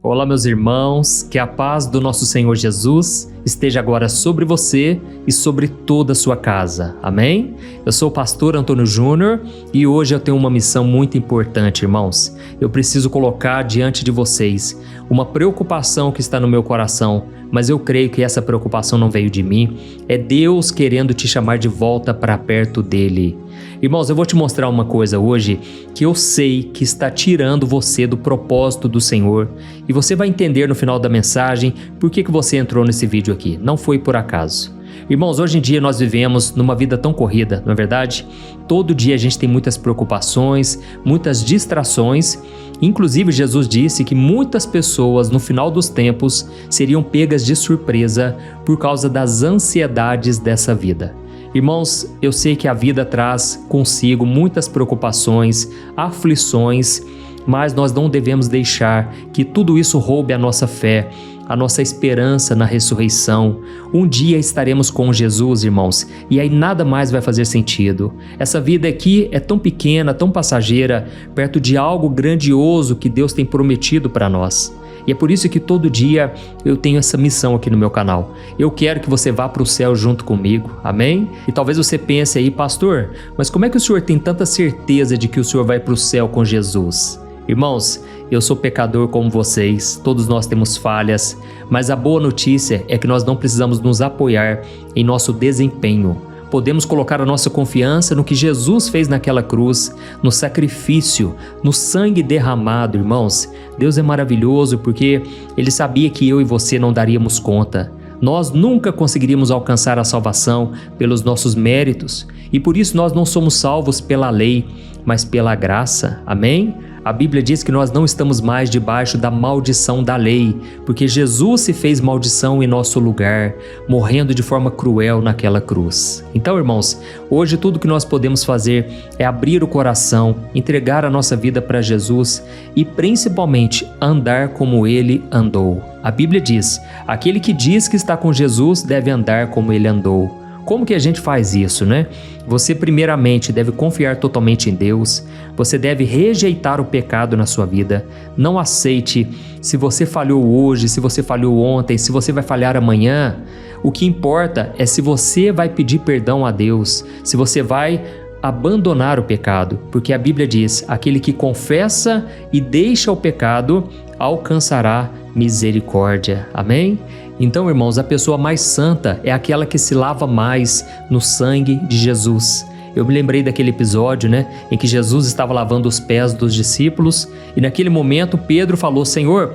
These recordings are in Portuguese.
Olá, meus irmãos, que a paz do nosso Senhor Jesus esteja agora sobre você e sobre toda a sua casa. Amém? Eu sou o pastor Antônio Júnior e hoje eu tenho uma missão muito importante, irmãos. Eu preciso colocar diante de vocês uma preocupação que está no meu coração, mas eu creio que essa preocupação não veio de mim. É Deus querendo te chamar de volta para perto dele. Irmãos, eu vou te mostrar uma coisa hoje que eu sei que está tirando você do propósito do Senhor e você vai entender no final da mensagem por que você entrou nesse vídeo aqui. Não foi por acaso. Irmãos, hoje em dia nós vivemos numa vida tão corrida, não é verdade? Todo dia a gente tem muitas preocupações, muitas distrações. Inclusive, Jesus disse que muitas pessoas no final dos tempos seriam pegas de surpresa por causa das ansiedades dessa vida. Irmãos, eu sei que a vida traz consigo muitas preocupações, aflições, mas nós não devemos deixar que tudo isso roube a nossa fé, a nossa esperança na ressurreição. Um dia estaremos com Jesus, irmãos, e aí nada mais vai fazer sentido. Essa vida aqui é tão pequena, tão passageira, perto de algo grandioso que Deus tem prometido para nós. E é por isso que todo dia eu tenho essa missão aqui no meu canal. Eu quero que você vá para o céu junto comigo, amém? E talvez você pense aí, pastor, mas como é que o senhor tem tanta certeza de que o senhor vai para o céu com Jesus? Irmãos, eu sou pecador como vocês, todos nós temos falhas, mas a boa notícia é que nós não precisamos nos apoiar em nosso desempenho. Podemos colocar a nossa confiança no que Jesus fez naquela cruz, no sacrifício, no sangue derramado, irmãos. Deus é maravilhoso porque Ele sabia que eu e você não daríamos conta. Nós nunca conseguiríamos alcançar a salvação pelos nossos méritos e por isso nós não somos salvos pela lei, mas pela graça. Amém? A Bíblia diz que nós não estamos mais debaixo da maldição da lei, porque Jesus se fez maldição em nosso lugar, morrendo de forma cruel naquela cruz. Então, irmãos, hoje tudo que nós podemos fazer é abrir o coração, entregar a nossa vida para Jesus e principalmente andar como Ele andou. A Bíblia diz, aquele que diz que está com Jesus deve andar como Ele andou. Como que a gente faz isso, né? Você primeiramente deve confiar totalmente em Deus, você deve rejeitar o pecado na sua vida, não aceite se você falhou hoje, se você falhou ontem, se você vai falhar amanhã. O que importa é se você vai pedir perdão a Deus, se você vai abandonar o pecado, porque a Bíblia diz, aquele que confessa e deixa o pecado alcançará misericórdia. Amém? Então, irmãos, a pessoa mais santa é aquela que se lava mais no sangue de Jesus. Eu me lembrei daquele episódio, em que Jesus estava lavando os pés dos discípulos e naquele momento Pedro falou, Senhor,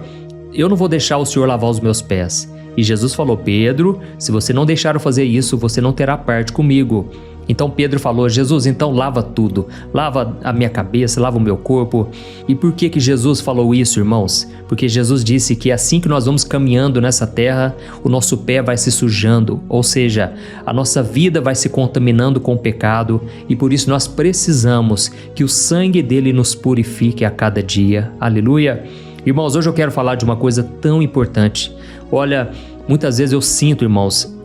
eu não vou deixar o Senhor lavar os meus pés. E Jesus falou, Pedro, se você não deixar eu fazer isso, você não terá parte comigo. Então Pedro falou, Jesus, então lava tudo, lava a minha cabeça, lava o meu corpo. E por que Jesus falou isso, irmãos? Porque Jesus disse que assim que nós vamos caminhando nessa terra, o nosso pé vai se sujando, ou seja, a nossa vida vai se contaminando com o pecado e por isso nós precisamos que o sangue dele nos purifique a cada dia. Aleluia! Irmãos, hoje eu quero falar de uma coisa tão importante. Olha, muitas vezes eu sinto, irmãos,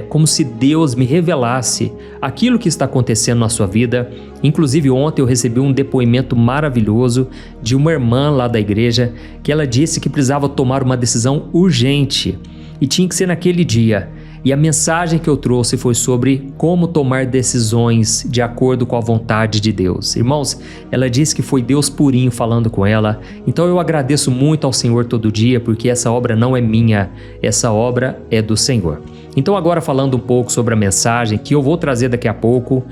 como se Deus me revelasse aquilo que está acontecendo na sua vida. Inclusive ontem eu recebi um depoimento maravilhoso de uma irmã lá da igreja que ela disse que precisava tomar uma decisão urgente e tinha que ser naquele dia. E a mensagem que eu trouxe foi sobre como tomar decisões de acordo com a vontade de Deus. Irmãos, ela disse que foi Deus purinho falando com ela. Então eu agradeço muito ao Senhor todo dia, porque essa obra não é minha, essa obra é do Senhor. Então agora falando um pouco sobre a mensagem que eu vou trazer daqui a pouco,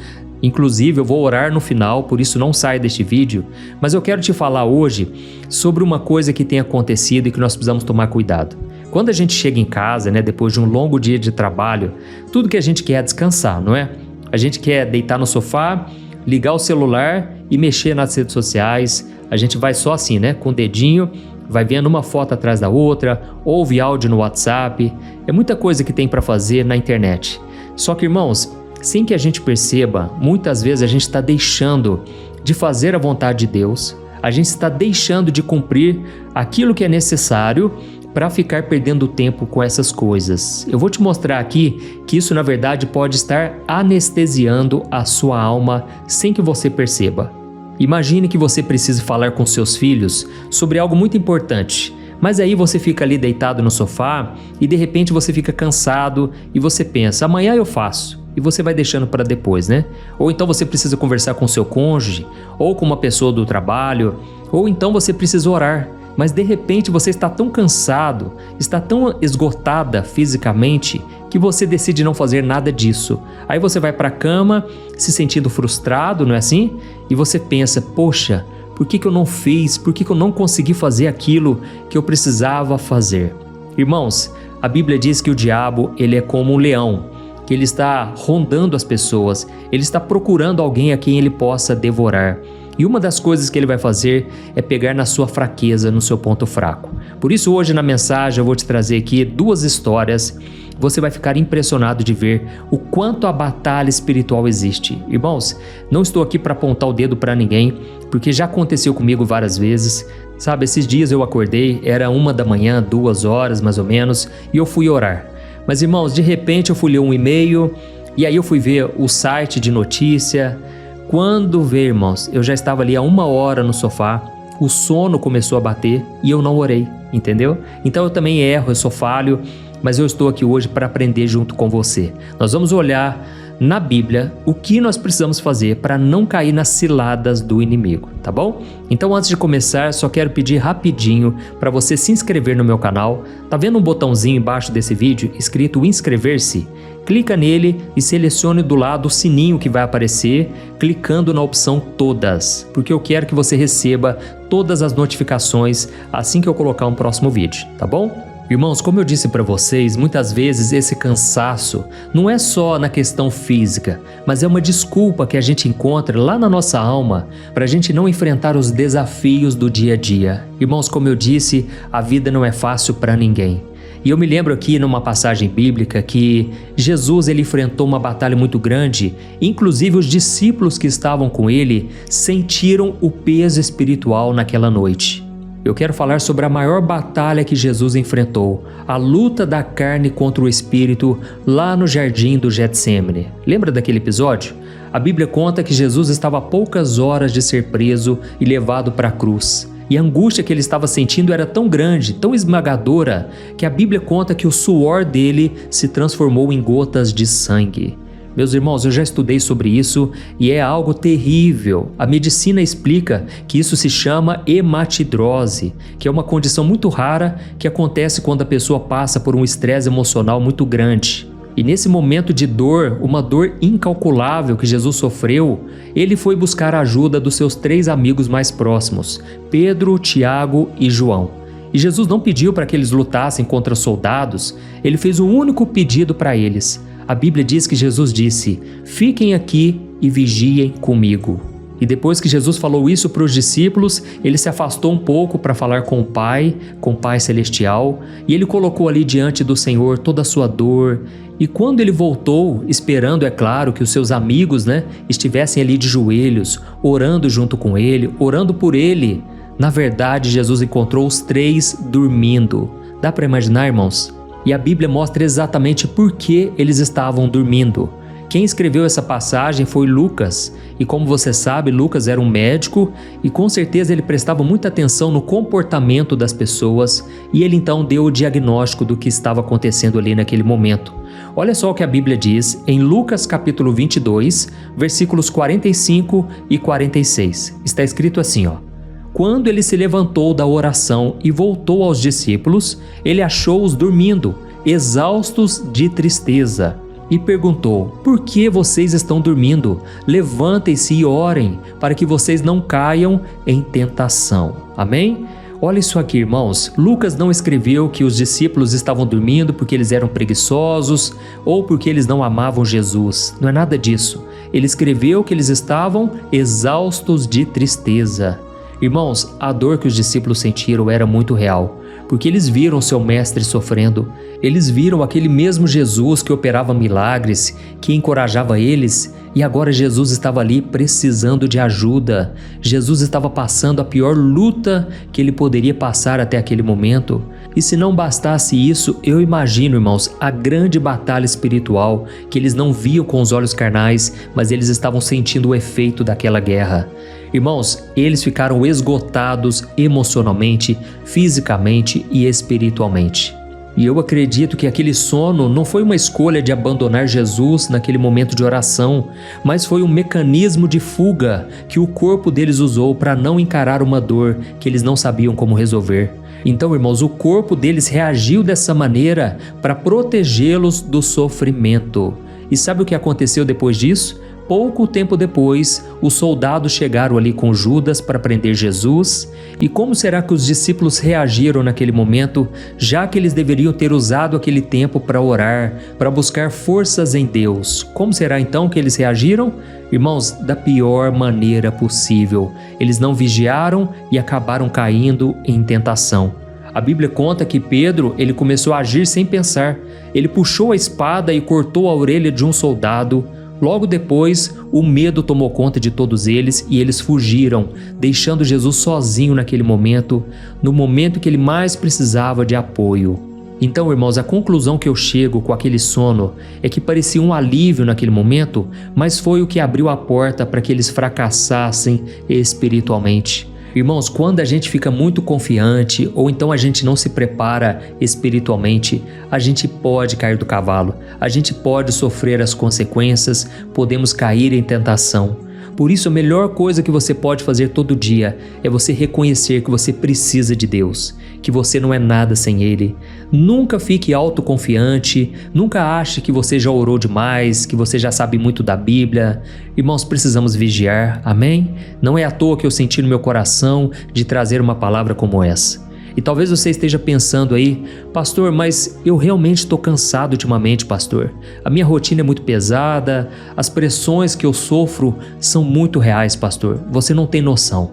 inclusive eu vou orar no final, por isso não saia deste vídeo, mas eu quero te falar hoje sobre uma coisa que tem acontecido e que nós precisamos tomar cuidado. Quando a gente chega em casa, depois de um longo dia de trabalho, tudo que a gente quer é descansar, não é? A gente quer deitar no sofá, ligar o celular e mexer nas redes sociais. A gente vai só assim, com o dedinho, vai vendo uma foto atrás da outra, ouve áudio no WhatsApp. É muita coisa que tem para fazer na internet. Só que, irmãos, sem que a gente perceba, muitas vezes a gente está deixando de fazer a vontade de Deus, a gente está deixando de cumprir aquilo que é necessário para ficar perdendo tempo com essas coisas. Eu vou te mostrar aqui que isso na verdade pode estar anestesiando a sua alma sem que você perceba. Imagine que você precise falar com seus filhos sobre algo muito importante, Mas aí você fica ali deitado no sofá e de repente você fica cansado e você pensa, amanhã eu faço. E você vai deixando para depois, né? Ou então você precisa conversar com seu cônjuge, ou com uma pessoa do trabalho, ou então você precisa orar. Mas de repente você está tão cansado, está tão esgotada fisicamente, que você decide não fazer nada disso. Aí você vai para a cama se sentindo frustrado, não é assim? E você pensa, poxa, por que eu não fiz? Por que eu não consegui fazer aquilo que eu precisava fazer? Irmãos, a Bíblia diz que o diabo ele é como um leão, que ele está rondando as pessoas, ele está procurando alguém a quem ele possa devorar. E uma das coisas que ele vai fazer é pegar na sua fraqueza, no seu ponto fraco. Por isso hoje na mensagem eu vou te trazer aqui 2 histórias. Você vai ficar impressionado de ver o quanto a batalha espiritual existe. Irmãos, não estou aqui para apontar o dedo para ninguém, porque já aconteceu comigo várias vezes. Sabe, esses dias eu acordei, era 1 da manhã, 2 horas mais ou menos, e eu fui orar. Mas irmãos, de repente eu fui ler um e-mail, e aí eu fui ver o site de notícia. Quando vê, irmãos, eu já estava ali há 1 hora no sofá, o sono começou a bater e eu não orei, entendeu? Então eu também erro, eu sou falho, mas eu estou aqui hoje para aprender junto com você. Nós vamos olhar na Bíblia o que nós precisamos fazer para não cair nas ciladas do inimigo, tá bom? Então antes de começar, só quero pedir rapidinho para você se inscrever no meu canal. Tá vendo um botãozinho embaixo desse vídeo escrito inscrever-se? Clica nele e selecione do lado o sininho que vai aparecer, clicando na opção todas, porque eu quero que você receba todas as notificações assim que eu colocar um próximo vídeo, tá bom? Irmãos, como eu disse para vocês, muitas vezes esse cansaço não é só na questão física, mas é uma desculpa que a gente encontra lá na nossa alma para a gente não enfrentar os desafios do dia a dia. Irmãos, como eu disse, a vida não é fácil para ninguém. E eu me lembro aqui numa passagem bíblica que Jesus ele enfrentou uma batalha muito grande, inclusive os discípulos que estavam com ele sentiram o peso espiritual naquela noite. Eu quero falar sobre a maior batalha que Jesus enfrentou, a luta da carne contra o espírito lá no jardim do Getsêmani. Lembra daquele episódio? A Bíblia conta que Jesus estava a poucas horas de ser preso e levado para a cruz. E a angústia que ele estava sentindo era tão grande, tão esmagadora, que a Bíblia conta que o suor dele se transformou em gotas de sangue. Meus irmãos, eu já estudei sobre isso e é algo terrível. A medicina explica que isso se chama hematidrose, que é uma condição muito rara que acontece quando a pessoa passa por um estresse emocional muito grande. E nesse momento de dor, uma dor incalculável que Jesus sofreu, ele foi buscar a ajuda dos seus 3 amigos mais próximos, Pedro, Tiago e João. E Jesus não pediu para que eles lutassem contra soldados, ele fez um único pedido para eles. A Bíblia diz que Jesus disse, fiquem aqui e vigiem comigo. E depois que Jesus falou isso para os discípulos, ele se afastou um pouco para falar com o Pai Celestial, e ele colocou ali diante do Senhor toda a sua dor. E quando ele voltou, esperando, é claro, que os seus amigos, estivessem ali de joelhos, orando junto com ele, orando por ele, na verdade, Jesus encontrou os 3 dormindo. Dá para imaginar, irmãos? E a Bíblia mostra exatamente por que eles estavam dormindo. Quem escreveu essa passagem foi Lucas, e como você sabe, Lucas era um médico e com certeza ele prestava muita atenção no comportamento das pessoas e ele então deu o diagnóstico do que estava acontecendo ali naquele momento. Olha só o que a Bíblia diz em Lucas capítulo 22, versículos 45 e 46. Está escrito assim, Quando ele se levantou da oração e voltou aos discípulos, ele achou-os dormindo, exaustos de tristeza. E perguntou, por que vocês estão dormindo? Levantem-se e orem, para que vocês não caiam em tentação. Amém? Olha isso aqui, irmãos. Lucas não escreveu que os discípulos estavam dormindo porque eles eram preguiçosos ou porque eles não amavam Jesus. Não é nada disso. Ele escreveu que eles estavam exaustos de tristeza. Irmãos, a dor que os discípulos sentiram era muito real, porque eles viram seu mestre sofrendo. Eles viram aquele mesmo Jesus que operava milagres, que encorajava eles, e agora Jesus estava ali precisando de ajuda. Jesus estava passando a pior luta que ele poderia passar até aquele momento. E se não bastasse isso, eu imagino, irmãos, a grande batalha espiritual que eles não viam com os olhos carnais, mas eles estavam sentindo o efeito daquela guerra. Irmãos, eles ficaram esgotados emocionalmente, fisicamente e espiritualmente. E eu acredito que aquele sono não foi uma escolha de abandonar Jesus naquele momento de oração, mas foi um mecanismo de fuga que o corpo deles usou para não encarar uma dor que eles não sabiam como resolver. Então, irmãos, o corpo deles reagiu dessa maneira para protegê-los do sofrimento. E sabe o que aconteceu depois disso? Pouco tempo depois, os soldados chegaram ali com Judas para prender Jesus. E como será que os discípulos reagiram naquele momento, já que eles deveriam ter usado aquele tempo para orar, para buscar forças em Deus? Como será então que eles reagiram? Irmãos, da pior maneira possível. Eles não vigiaram e acabaram caindo em tentação. A Bíblia conta que Pedro, ele começou a agir sem pensar. Ele puxou a espada e cortou a orelha de um soldado. Logo depois, o medo tomou conta de todos eles e eles fugiram, deixando Jesus sozinho naquele momento, no momento que ele mais precisava de apoio. Então, irmãos, a conclusão que eu chego com aquele sono é que parecia um alívio naquele momento, mas foi o que abriu a porta para que eles fracassassem espiritualmente. Irmãos, quando a gente fica muito confiante ou então a gente não se prepara espiritualmente, a gente pode cair do cavalo, a gente pode sofrer as consequências, podemos cair em tentação. Por isso, a melhor coisa que você pode fazer todo dia é você reconhecer que você precisa de Deus, que você não é nada sem Ele. Nunca fique autoconfiante, nunca ache que você já orou demais, que você já sabe muito da Bíblia. Irmãos, precisamos vigiar, amém? Não é à toa que eu senti no meu coração de trazer uma palavra como essa. E talvez você esteja pensando aí, pastor, mas eu realmente estou cansado ultimamente, pastor. A minha rotina é muito pesada, as pressões que eu sofro são muito reais, pastor. Você não tem noção.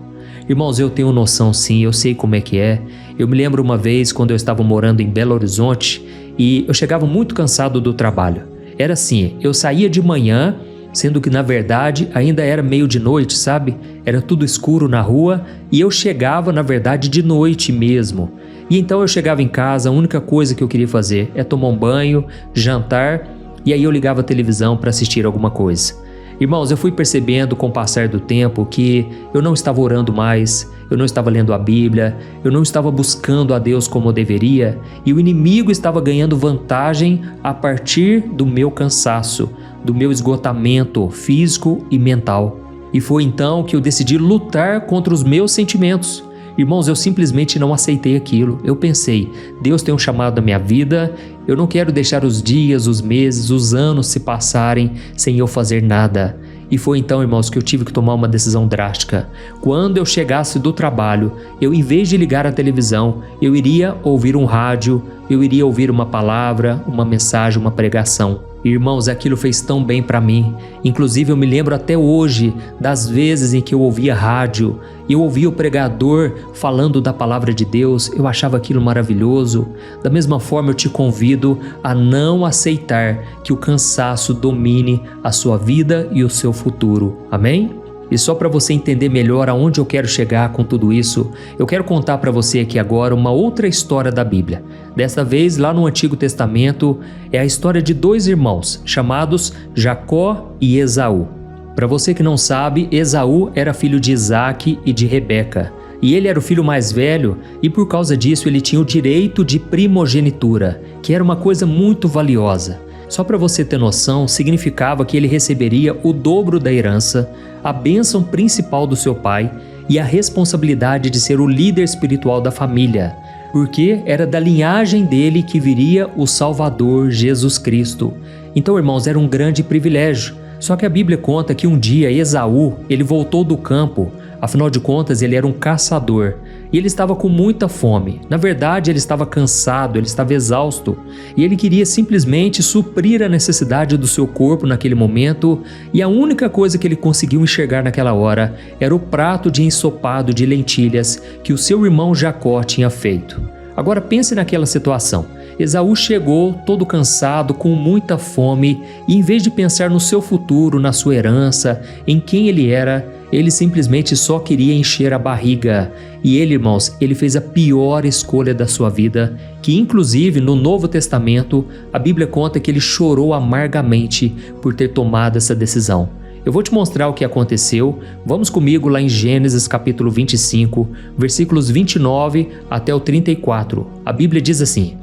Irmãos, eu tenho noção sim, eu sei como é que é. Eu me lembro uma vez quando eu estava morando em Belo Horizonte e eu chegava muito cansado do trabalho. Era assim, eu saía de manhã, sendo que na verdade ainda era meio de noite, sabe? Era tudo escuro na rua e eu chegava na verdade de noite mesmo. E então eu chegava em casa, a única coisa que eu queria fazer é tomar um banho, jantar e aí eu ligava a televisão para assistir alguma coisa. Irmãos, eu fui percebendo com o passar do tempo que eu não estava orando mais, eu não estava lendo a Bíblia, eu não estava buscando a Deus como eu deveria e o inimigo estava ganhando vantagem a partir do meu cansaço, do meu esgotamento físico e mental. E foi então que eu decidi lutar contra os meus sentimentos. Irmãos, eu simplesmente não aceitei aquilo. Eu pensei, Deus tem um chamado na minha vida, eu não quero deixar os dias, os meses, os anos se passarem sem eu fazer nada. E foi então, irmãos, que eu tive que tomar uma decisão drástica. Quando eu chegasse do trabalho, eu, em vez de ligar a televisão, eu iria ouvir um rádio, eu iria ouvir uma palavra, uma mensagem, uma pregação. Irmãos, aquilo fez tão bem para mim. Inclusive, eu me lembro até hoje das vezes em que eu ouvia rádio, eu ouvia o pregador falando da palavra de Deus, eu achava aquilo maravilhoso. Da mesma forma, eu te convido a não aceitar que o cansaço domine a sua vida e o seu futuro. Amém? E só para você entender melhor aonde eu quero chegar com tudo isso, eu quero contar para você aqui agora uma outra história da Bíblia. Desta vez, lá no Antigo Testamento, é a história de dois irmãos, chamados Jacó e Esaú. Para você que não sabe, Esaú era filho de Isaac e de Rebeca. E ele era o filho mais velho e por causa disso ele tinha o direito de primogenitura, que era uma coisa muito valiosa. Só para você ter noção, significava que ele receberia o dobro da herança, a bênção principal do seu pai e a responsabilidade de ser o líder espiritual da família, porque era da linhagem dele que viria o Salvador Jesus Cristo. Então, irmãos, era um grande privilégio. Só que a Bíblia conta que um dia Esaú, ele voltou do campo, afinal de contas ele era um caçador e ele estava com muita fome. Na verdade, ele estava cansado, ele estava exausto e ele queria simplesmente suprir a necessidade do seu corpo naquele momento e a única coisa que ele conseguiu enxergar naquela hora era o prato de ensopado de lentilhas que o seu irmão Jacó tinha feito. Agora pense naquela situação. Esaú chegou todo cansado, com muita fome, e em vez de pensar no seu futuro, na sua herança, em quem ele era, ele simplesmente só queria encher a barriga. E ele, irmãos, ele fez a pior escolha da sua vida, que inclusive no Novo Testamento, a Bíblia conta que ele chorou amargamente por ter tomado essa decisão. Eu vou te mostrar o que aconteceu. Vamos comigo lá em Gênesis capítulo 25, versículos 29 até o 34. A Bíblia diz assim: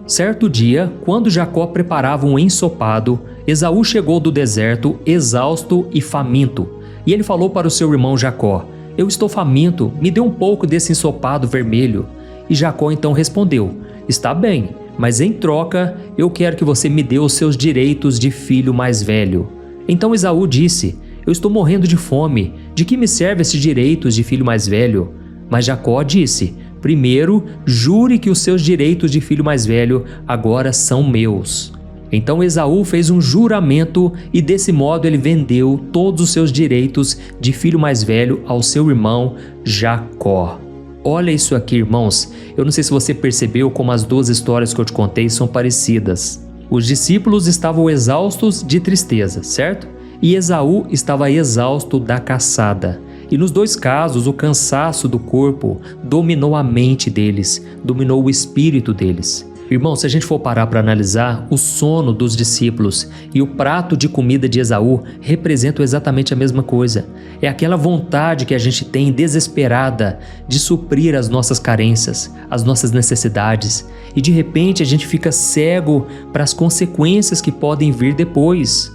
Certo dia, quando Jacó preparava um ensopado, Esaú chegou do deserto, exausto e faminto. E ele falou para o seu irmão Jacó: Eu estou faminto, me dê um pouco desse ensopado vermelho. E Jacó então respondeu: Está bem, mas em troca eu quero que você me dê os seus direitos de filho mais velho. Então Esaú disse: Eu estou morrendo de fome, de que me serve esses direitos de filho mais velho? Mas Jacó disse: Primeiro, jure que os seus direitos de filho mais velho agora são meus. Então Esaú fez um juramento e desse modo ele vendeu todos os seus direitos de filho mais velho ao seu irmão Jacó. Olha isso aqui, irmãos. Eu não sei se você percebeu como as duas histórias que eu te contei são parecidas. Os discípulos estavam exaustos de tristeza, certo? E Esaú estava exausto da caçada. E nos dois casos, o cansaço do corpo dominou a mente deles, dominou o espírito deles. Irmão, se a gente for parar para analisar, o sono dos discípulos e o prato de comida de Esaú representam exatamente a mesma coisa. É aquela vontade que a gente tem desesperada de suprir as nossas carências, as nossas necessidades. E de repente a gente fica cego para as consequências que podem vir depois.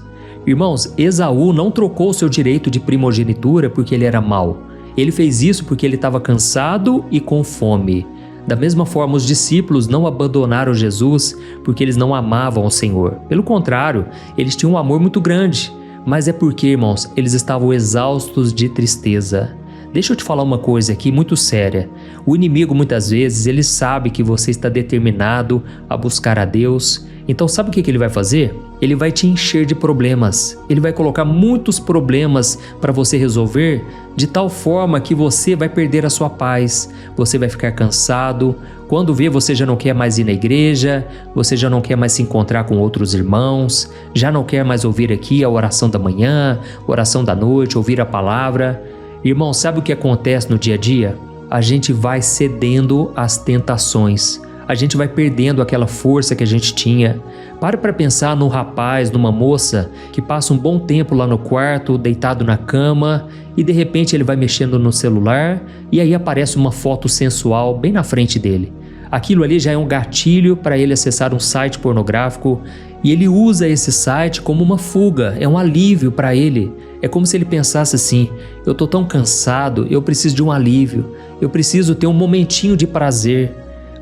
Irmãos, Esaú não trocou seu direito de primogenitura porque ele era mau. Ele fez isso porque ele estava cansado e com fome. Da mesma forma, os discípulos não abandonaram Jesus porque eles não amavam o Senhor. Pelo contrário, eles tinham um amor muito grande. Mas é porque, irmãos, eles estavam exaustos de tristeza. Deixa eu te falar uma coisa aqui muito séria. O inimigo, muitas vezes, ele sabe que você está determinado a buscar a Deus. Então sabe o que ele vai fazer? Ele vai te encher de problemas. Ele vai colocar muitos problemas para você resolver, de tal forma que você vai perder a sua paz, você vai ficar cansado. Quando vê, você já não quer mais ir na igreja, você já não quer mais se encontrar com outros irmãos, já não quer mais ouvir aqui a oração da manhã, oração da noite, ouvir a palavra. Irmão, sabe o que acontece no dia a dia? A gente vai cedendo às tentações. A gente vai perdendo aquela força que a gente tinha. Pare para pensar num rapaz, numa moça que passa um bom tempo lá no quarto, deitado na cama, e de repente ele vai mexendo no celular e aí aparece uma foto sensual bem na frente dele. Aquilo ali já é um gatilho para ele acessar um site pornográfico e ele usa esse site como uma fuga, é um alívio para ele. É como se ele pensasse assim: eu estou tão cansado, eu preciso de um alívio, eu preciso ter um momentinho de prazer.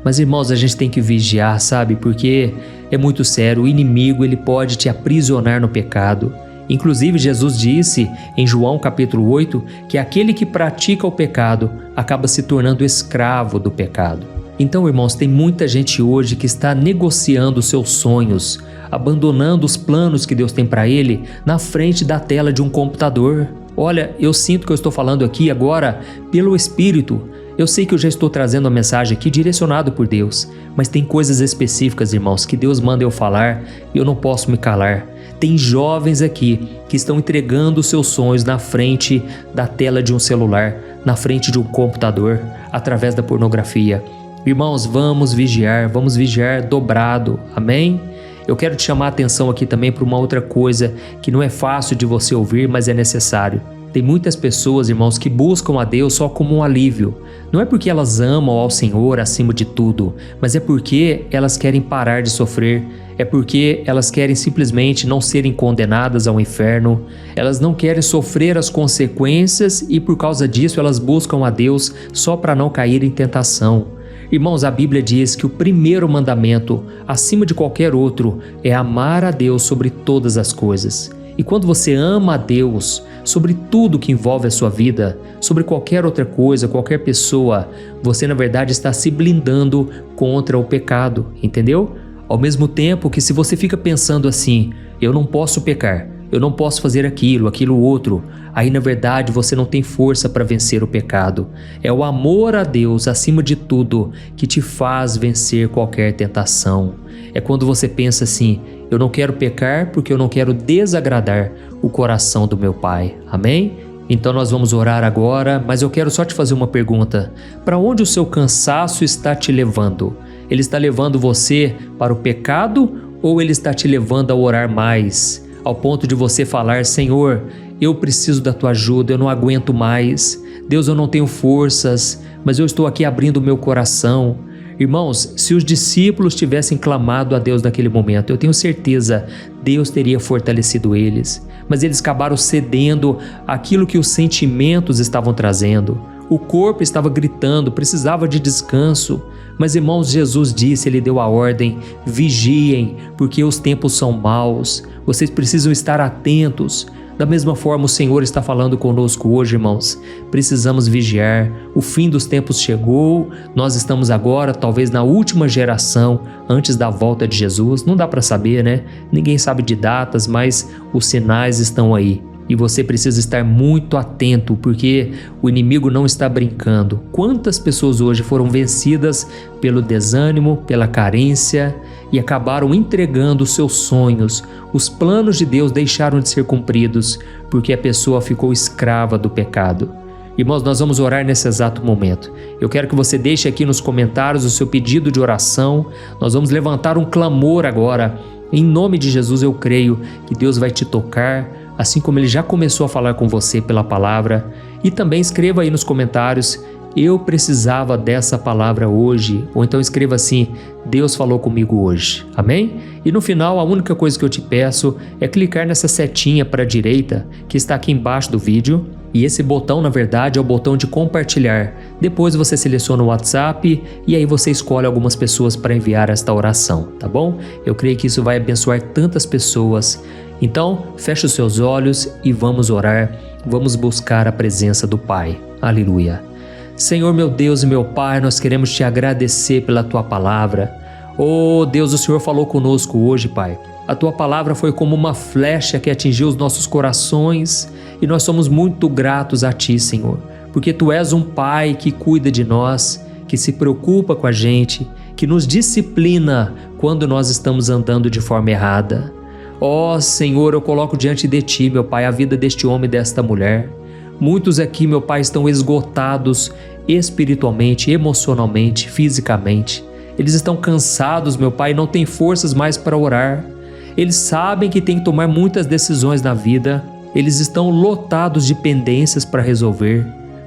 Mas, irmãos, a gente tem que vigiar, sabe? Porque é muito sério, o inimigo ele pode te aprisionar no pecado. Inclusive, Jesus disse em João capítulo 8 que aquele que pratica o pecado acaba se tornando escravo do pecado. Então, irmãos, tem muita gente hoje que está negociando seus sonhos, abandonando os planos que Deus tem para ele na frente da tela de um computador. Olha, eu sinto que eu estou falando aqui agora pelo Espírito. Eu sei que eu já estou trazendo a mensagem aqui direcionado por Deus, mas tem coisas específicas, irmãos, que Deus manda eu falar e eu não posso me calar. Tem jovens aqui que estão entregando seus sonhos na frente da tela de um celular, na frente de um computador, através da pornografia. Irmãos, vamos vigiar dobrado, amém? Eu quero te chamar a atenção aqui também para uma outra coisa que não é fácil de você ouvir, mas é necessário. Tem muitas pessoas, irmãos, que buscam a Deus só como um alívio. Não é porque elas amam ao Senhor acima de tudo, mas é porque elas querem parar de sofrer. É porque elas querem simplesmente não serem condenadas ao inferno. Elas não querem sofrer as consequências e por causa disso elas buscam a Deus só para não cair em tentação. Irmãos, a Bíblia diz que o primeiro mandamento, acima de qualquer outro, é amar a Deus sobre todas as coisas. E quando você ama a Deus sobre tudo que envolve a sua vida, sobre qualquer outra coisa, qualquer pessoa, você na verdade está se blindando contra o pecado, entendeu? Ao mesmo tempo que se você fica pensando assim: eu não posso pecar, eu não posso fazer aquilo outro, aí na verdade você não tem força para vencer o pecado. É o amor a Deus acima de tudo que te faz vencer qualquer tentação. É quando você pensa assim: eu não quero pecar porque eu não quero desagradar o coração do meu Pai. Amém? Então nós vamos orar agora, mas eu quero só te fazer uma pergunta. Para onde o seu cansaço está te levando? Ele está levando você para o pecado ou ele está te levando a orar mais? Ao ponto de você falar: Senhor, eu preciso da tua ajuda, eu não aguento mais. Deus, eu não tenho forças, mas eu estou aqui abrindo o meu coração. Irmãos, se os discípulos tivessem clamado a Deus naquele momento, eu tenho certeza, Deus teria fortalecido eles. Mas eles acabaram cedendo àquilo que os sentimentos estavam trazendo. O corpo estava gritando, precisava de descanso. Mas, irmãos, Jesus disse, Ele deu a ordem: vigiem, porque os tempos são maus. Vocês precisam estar atentos. Da mesma forma, o Senhor está falando conosco hoje, irmãos. Precisamos vigiar. O fim dos tempos chegou. Nós estamos agora, talvez, na última geração, antes da volta de Jesus. Não dá para saber, né? Ninguém sabe de datas, mas os sinais estão aí. E você precisa estar muito atento, porque o inimigo não está brincando. Quantas pessoas hoje foram vencidas pelo desânimo, pela carência e acabaram entregando os seus sonhos? Os planos de Deus deixaram de ser cumpridos porque a pessoa ficou escrava do pecado. Irmãos, nós vamos orar nesse exato momento. Eu quero que você deixe aqui nos comentários o seu pedido de oração. Nós vamos levantar um clamor agora. Em nome de Jesus, eu creio que Deus vai te tocar, assim como Ele já começou a falar com você pela palavra. E também escreva aí nos comentários: eu precisava dessa palavra hoje. Ou então escreva assim: Deus falou comigo hoje. Amém? E no final, a única coisa que eu te peço é clicar nessa setinha para a direita que está aqui embaixo do vídeo. E esse botão, na verdade, é o botão de compartilhar. Depois você seleciona o WhatsApp e aí você escolhe algumas pessoas para enviar esta oração, tá bom? Eu creio que isso vai abençoar tantas pessoas. Então, feche os seus olhos e vamos orar. Vamos buscar a presença do Pai. Aleluia. Senhor, meu Deus e meu Pai, nós queremos te agradecer pela tua palavra. Oh Deus, o Senhor falou conosco hoje, Pai. A tua palavra foi como uma flecha que atingiu os nossos corações e nós somos muito gratos a ti, Senhor, porque tu és um Pai que cuida de nós, que se preocupa com a gente, que nos disciplina quando nós estamos andando de forma errada. Ó Senhor, eu coloco diante de ti, meu Pai, a vida deste homem e desta mulher. Muitos aqui, meu Pai, estão esgotados espiritualmente, emocionalmente, fisicamente. Eles estão cansados, meu Pai, não têm forças mais para orar. Eles sabem que têm que tomar muitas decisões na vida. Eles estão lotados de pendências para resolver.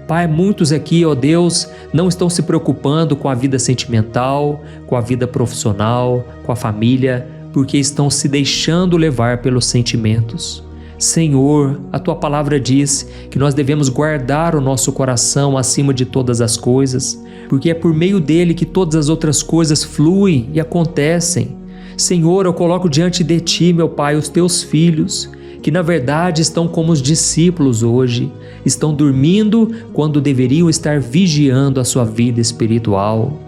Pai, muitos aqui, ó Deus, não estão se preocupando com a vida sentimental, com a vida profissional, com a família, porque estão se deixando levar pelos sentimentos. Senhor, a tua palavra diz que nós devemos guardar o nosso coração acima de todas as coisas, porque é por meio dele que todas as outras coisas fluem e acontecem. Senhor, eu coloco diante de ti, meu Pai, os teus filhos, que na verdade estão como os discípulos hoje, estão dormindo quando deveriam estar vigiando a sua vida espiritual.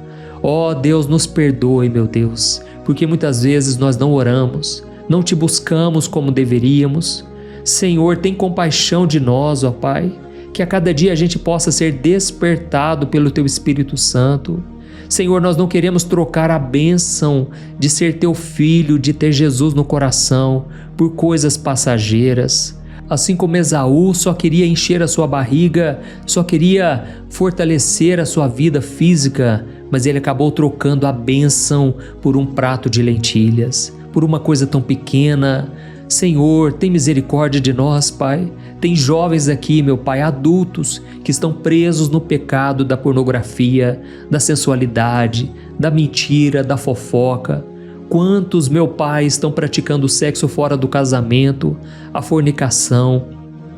Ó Deus, nos perdoe, meu Deus, porque muitas vezes nós não oramos, não te buscamos como deveríamos. Senhor, tem compaixão de nós, ó Pai, que a cada dia a gente possa ser despertado pelo Teu Espírito Santo. Senhor, nós não queremos trocar a bênção de ser Teu filho, de ter Jesus no coração, por coisas passageiras. Assim como Esaú só queria encher a sua barriga, só queria fortalecer a sua vida física, mas ele acabou trocando a bênção por um prato de lentilhas, por uma coisa tão pequena. Senhor, tem misericórdia de nós, Pai. Tem jovens aqui, meu Pai, adultos, que estão presos no pecado da pornografia, da sensualidade, da mentira, da fofoca. Quantos, meu Pai, estão praticando sexo fora do casamento, a fornicação.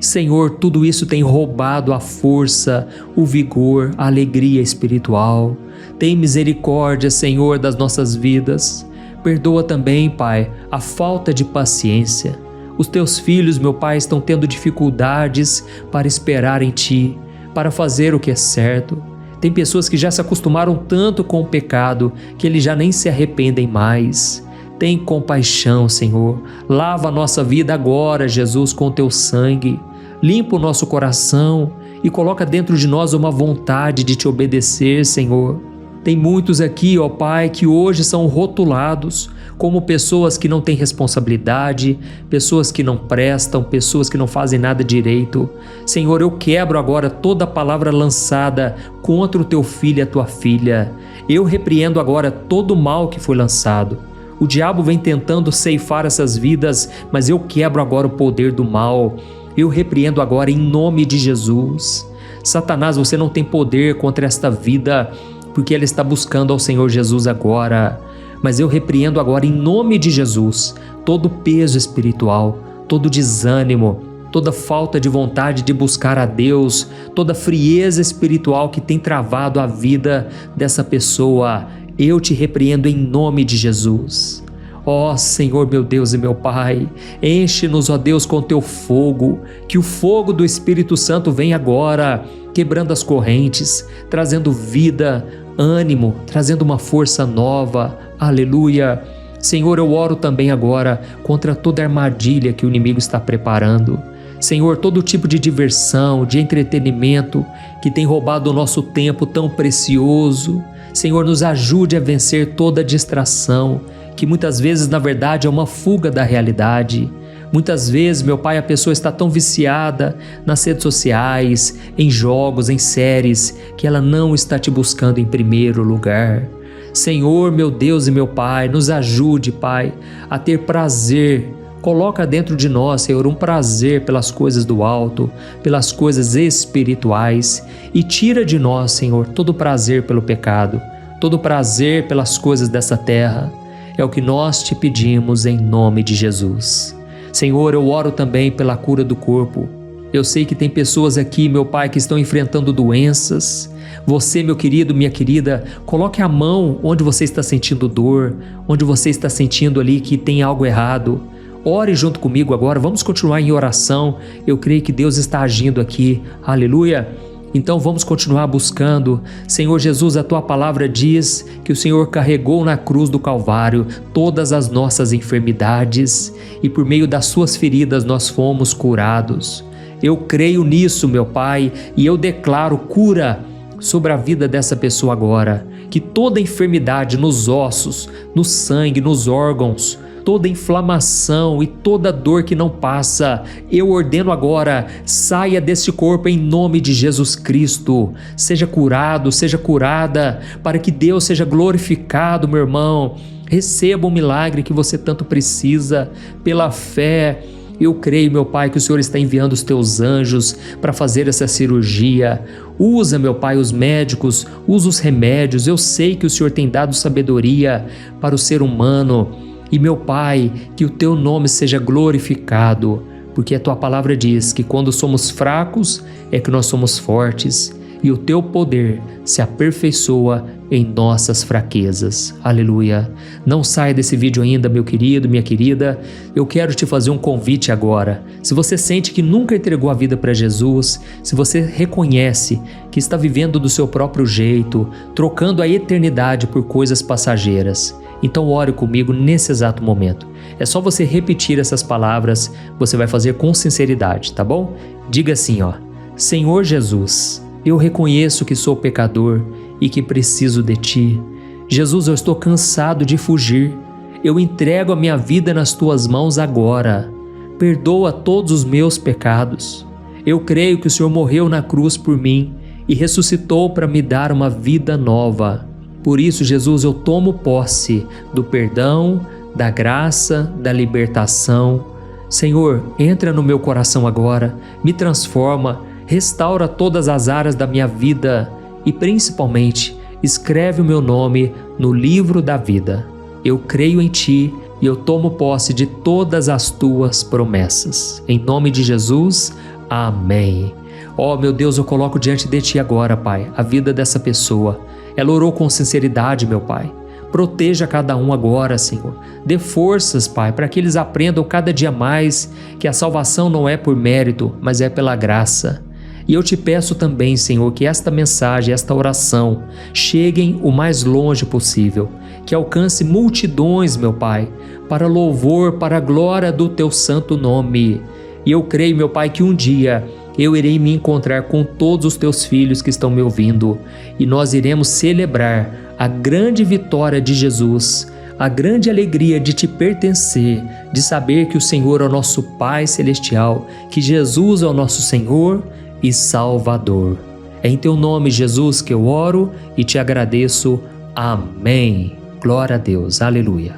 Senhor, tudo isso tem roubado a força, o vigor, a alegria espiritual. Tem misericórdia, Senhor, das nossas vidas. Perdoa também, Pai, a falta de paciência. Os teus filhos, meu Pai, estão tendo dificuldades para esperar em Ti, para fazer o que é certo. Tem pessoas que já se acostumaram tanto com o pecado que eles já nem se arrependem mais. Tem compaixão, Senhor. Lava a nossa vida agora, Jesus, com o Teu sangue. Limpa o nosso coração e coloca dentro de nós uma vontade de Te obedecer, Senhor. Tem muitos aqui, ó Pai, que hoje são rotulados como pessoas que não têm responsabilidade, pessoas que não prestam, pessoas que não fazem nada direito. Senhor, eu quebro agora toda palavra lançada contra o Teu filho e a Tua filha. Eu repreendo agora todo o mal que foi lançado. O diabo vem tentando ceifar essas vidas, mas eu quebro agora o poder do mal. Eu repreendo agora em nome de Jesus. Satanás, você não tem poder contra esta vida, porque ela está buscando ao Senhor Jesus agora. Mas eu repreendo agora em nome de Jesus todo peso espiritual, todo desânimo, toda falta de vontade de buscar a Deus, toda frieza espiritual que tem travado a vida dessa pessoa. Eu te repreendo em nome de Jesus. Ó Senhor, meu Deus e meu Pai, enche-nos, ó Deus, com teu fogo, que o fogo do Espírito Santo venha agora, quebrando as correntes, trazendo vida, ânimo, trazendo uma força nova. Aleluia. Senhor, eu oro também agora contra toda armadilha que o inimigo está preparando. Senhor, todo tipo de diversão, de entretenimento que tem roubado o nosso tempo tão precioso. Senhor, nos ajude a vencer toda distração, que muitas vezes, na verdade, é uma fuga da realidade. Muitas vezes, meu Pai, a pessoa está tão viciada nas redes sociais, em jogos, em séries, que ela não está te buscando em primeiro lugar. Senhor, meu Deus e meu Pai, nos ajude, Pai, a ter prazer. Coloca dentro de nós, Senhor, um prazer pelas coisas do alto, pelas coisas espirituais, e tira de nós, Senhor, todo prazer pelo pecado, todo prazer pelas coisas dessa terra. É o que nós te pedimos em nome de Jesus. Senhor, eu oro também pela cura do corpo. Eu sei que tem pessoas aqui, meu Pai, que estão enfrentando doenças. Você, meu querido, minha querida, coloque a mão onde você está sentindo dor, onde você está sentindo ali que tem algo errado. Ore junto comigo agora, vamos continuar em oração. Eu creio que Deus está agindo aqui. Aleluia. Então vamos continuar buscando. Senhor Jesus, a Tua palavra diz que o Senhor carregou na cruz do Calvário todas as nossas enfermidades e por meio das Suas feridas nós fomos curados. Eu creio nisso, meu Pai, e eu declaro cura sobre a vida dessa pessoa agora. Que toda enfermidade nos ossos, no sangue, nos órgãos, toda inflamação e toda dor que não passa, eu ordeno agora, saia desse corpo em nome de Jesus Cristo. Seja curado, seja curada, para que Deus seja glorificado, meu irmão. Receba o milagre que você tanto precisa, pela fé. Eu creio, meu Pai, que o Senhor está enviando os teus anjos para fazer essa cirurgia. Usa, meu Pai, os médicos, usa os remédios. Eu sei que o Senhor tem dado sabedoria para o ser humano. E, meu Pai, que o teu nome seja glorificado, porque a tua palavra diz que quando somos fracos é que nós somos fortes, e o teu poder se aperfeiçoa em nossas fraquezas. Aleluia. Não saia desse vídeo ainda, meu querido, minha querida. Eu quero te fazer um convite agora. Se você sente que nunca entregou a vida para Jesus, se você reconhece que está vivendo do seu próprio jeito, trocando a eternidade por coisas passageiras, então ore comigo nesse exato momento. É só você repetir essas palavras, você vai fazer com sinceridade, tá bom? Diga assim, ó: Senhor Jesus, eu reconheço que sou pecador e que preciso de Ti. Jesus, eu estou cansado de fugir. Eu entrego a minha vida nas Tuas mãos agora. Perdoa todos os meus pecados. Eu creio que o Senhor morreu na cruz por mim e ressuscitou para me dar uma vida nova. Por isso, Jesus, eu tomo posse do perdão, da graça, da libertação. Senhor, entra no meu coração agora, me transforma, restaura todas as áreas da minha vida e, principalmente, escreve o meu nome no livro da vida. Eu creio em Ti e eu tomo posse de todas as Tuas promessas. Em nome de Jesus, amém. Ó, meu Deus, eu coloco diante de Ti agora, Pai, a vida dessa pessoa. Ela orou com sinceridade, meu Pai. Proteja cada um agora, Senhor. Dê forças, Pai, para que eles aprendam cada dia mais que a salvação não é por mérito, mas é pela graça. E eu te peço também, Senhor, que esta mensagem, esta oração, cheguem o mais longe possível, que alcance multidões, meu Pai, para louvor, para a glória do Teu santo nome. E eu creio, meu Pai, que um dia eu irei me encontrar com todos os Teus filhos que estão me ouvindo e nós iremos celebrar a grande vitória de Jesus, a grande alegria de Te pertencer, de saber que o Senhor é o nosso Pai Celestial, que Jesus é o nosso Senhor e Salvador. É em Teu nome, Jesus, que eu oro e Te agradeço. Amém. Glória a Deus. Aleluia.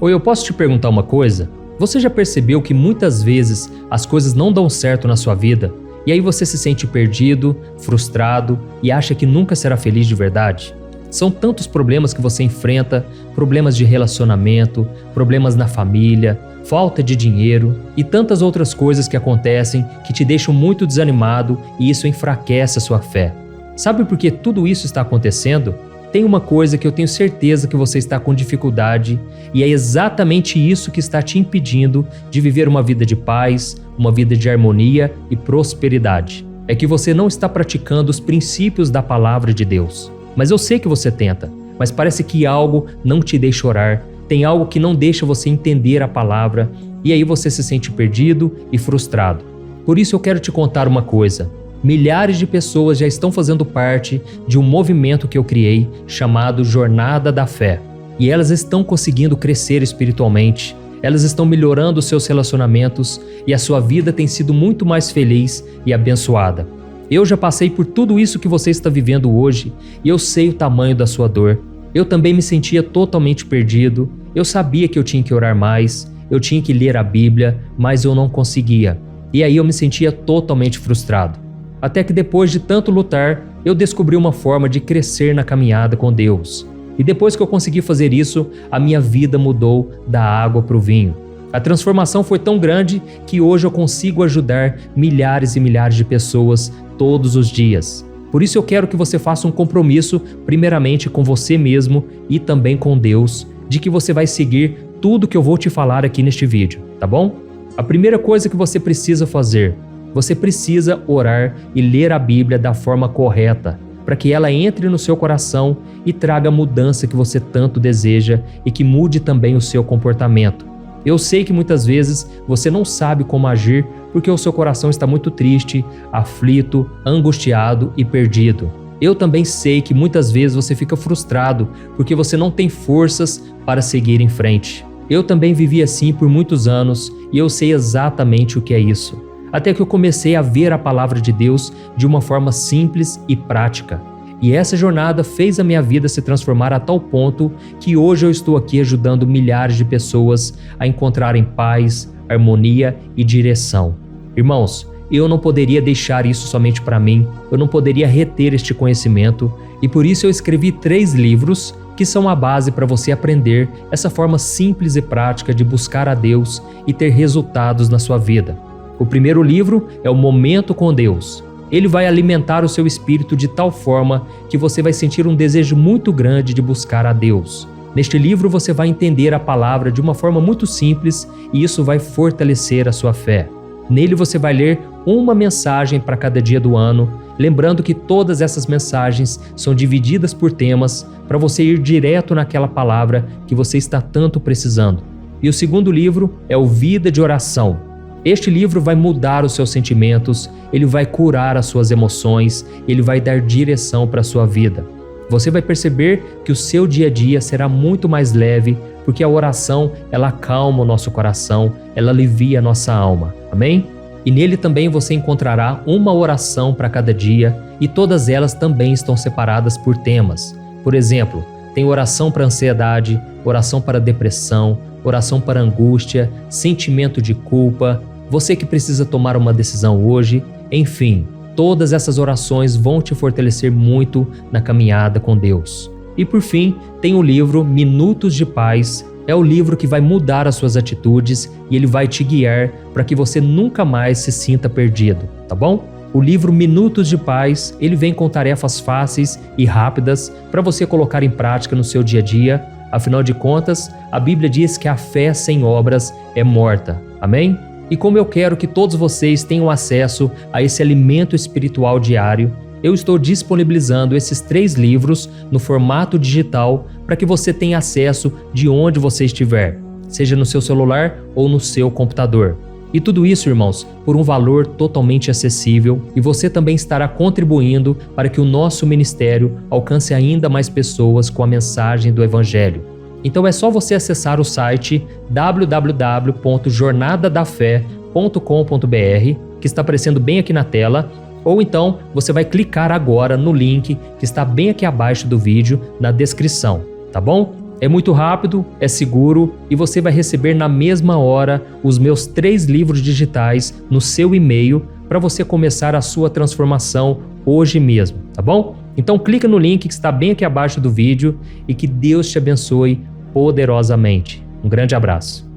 Oi, eu posso te perguntar uma coisa? Você já percebeu que muitas vezes as coisas não dão certo na sua vida e aí você se sente perdido, frustrado e acha que nunca será feliz de verdade? São tantos problemas que você enfrenta, problemas de relacionamento, problemas na família, falta de dinheiro e tantas outras coisas que acontecem que te deixam muito desanimado e isso enfraquece a sua fé. Sabe por que tudo isso está acontecendo? Tem uma coisa que eu tenho certeza que você está com dificuldade e é exatamente isso que está te impedindo de viver uma vida de paz, uma vida de harmonia e prosperidade. É que você não está praticando os princípios da palavra de Deus. Mas eu sei que você tenta, mas parece que algo não te deixa orar, tem algo que não deixa você entender a palavra e aí você se sente perdido e frustrado. Por isso eu quero te contar uma coisa. Milhares de pessoas já estão fazendo parte de um movimento que eu criei chamado Jornada da Fé. E elas estão conseguindo crescer espiritualmente, elas estão melhorando os seus relacionamentos e a sua vida tem sido muito mais feliz e abençoada. Eu já passei por tudo isso que você está vivendo hoje e eu sei o tamanho da sua dor. Eu também me sentia totalmente perdido, eu sabia que eu tinha que orar mais, eu tinha que ler a Bíblia, mas eu não conseguia. E aí eu me sentia totalmente frustrado. Até que depois de tanto lutar, eu descobri uma forma de crescer na caminhada com Deus. E depois que eu consegui fazer isso, a minha vida mudou da água para o vinho. A transformação foi tão grande que hoje eu consigo ajudar milhares e milhares de pessoas todos os dias. Por isso eu quero que você faça um compromisso, primeiramente com você mesmo e também com Deus, de que você vai seguir tudo que eu vou te falar aqui neste vídeo, tá bom? A primeira coisa que você precisa fazer, você precisa orar e ler a Bíblia da forma correta, para que ela entre no seu coração e traga a mudança que você tanto deseja e que mude também o seu comportamento. Eu sei que muitas vezes você não sabe como agir porque o seu coração está muito triste, aflito, angustiado e perdido. Eu também sei que muitas vezes você fica frustrado porque você não tem forças para seguir em frente. Eu também vivi assim por muitos anos e eu sei exatamente o que é isso. Até que eu comecei a ver a palavra de Deus de uma forma simples e prática. E essa jornada fez a minha vida se transformar a tal ponto que hoje eu estou aqui ajudando milhares de pessoas a encontrarem paz, harmonia e direção. Irmãos, eu não poderia deixar isso somente para mim, eu não poderia reter este conhecimento e por isso eu escrevi 3 livros que são a base para você aprender essa forma simples e prática de buscar a Deus e ter resultados na sua vida. O primeiro livro é o Momento com Deus. Ele vai alimentar o seu espírito de tal forma que você vai sentir um desejo muito grande de buscar a Deus. Neste livro você vai entender a palavra de uma forma muito simples e isso vai fortalecer a sua fé. Nele você vai ler uma mensagem para cada dia do ano, lembrando que todas essas mensagens são divididas por temas para você ir direto naquela palavra que você está tanto precisando. E o segundo livro é o Vida de Oração. Este livro vai mudar os seus sentimentos, ele vai curar as suas emoções, ele vai dar direção para a sua vida. Você vai perceber que o seu dia a dia será muito mais leve, porque a oração, ela acalma o nosso coração, ela alivia a nossa alma. Amém? E nele também você encontrará uma oração para cada dia e todas elas também estão separadas por temas. Por exemplo, tem oração para ansiedade, oração para depressão, oração para angústia, sentimento de culpa, você que precisa tomar uma decisão hoje, enfim, todas essas orações vão te fortalecer muito na caminhada com Deus. E por fim, tem o livro Minutos de Paz, é o livro que vai mudar as suas atitudes e ele vai te guiar para que você nunca mais se sinta perdido, tá bom? O livro Minutos de Paz, ele vem com tarefas fáceis e rápidas para você colocar em prática no seu dia a dia. Afinal de contas, a Bíblia diz que a fé sem obras é morta. Amém? E como eu quero que todos vocês tenham acesso a esse alimento espiritual diário, eu estou disponibilizando esses 3 livros no formato digital para que você tenha acesso de onde você estiver, seja no seu celular ou no seu computador. E tudo isso, irmãos, por um valor totalmente acessível e você também estará contribuindo para que o nosso ministério alcance ainda mais pessoas com a mensagem do Evangelho. Então é só você acessar o site www.jornadadafé.com.br, que está aparecendo bem aqui na tela, ou então você vai clicar agora no link que está bem aqui abaixo do vídeo, na descrição, tá bom? É muito rápido, é seguro e você vai receber na mesma hora os meus 3 livros digitais no seu e-mail para você começar a sua transformação hoje mesmo, tá bom? Então clica no link que está bem aqui abaixo do vídeo e que Deus te abençoe poderosamente. Um grande abraço.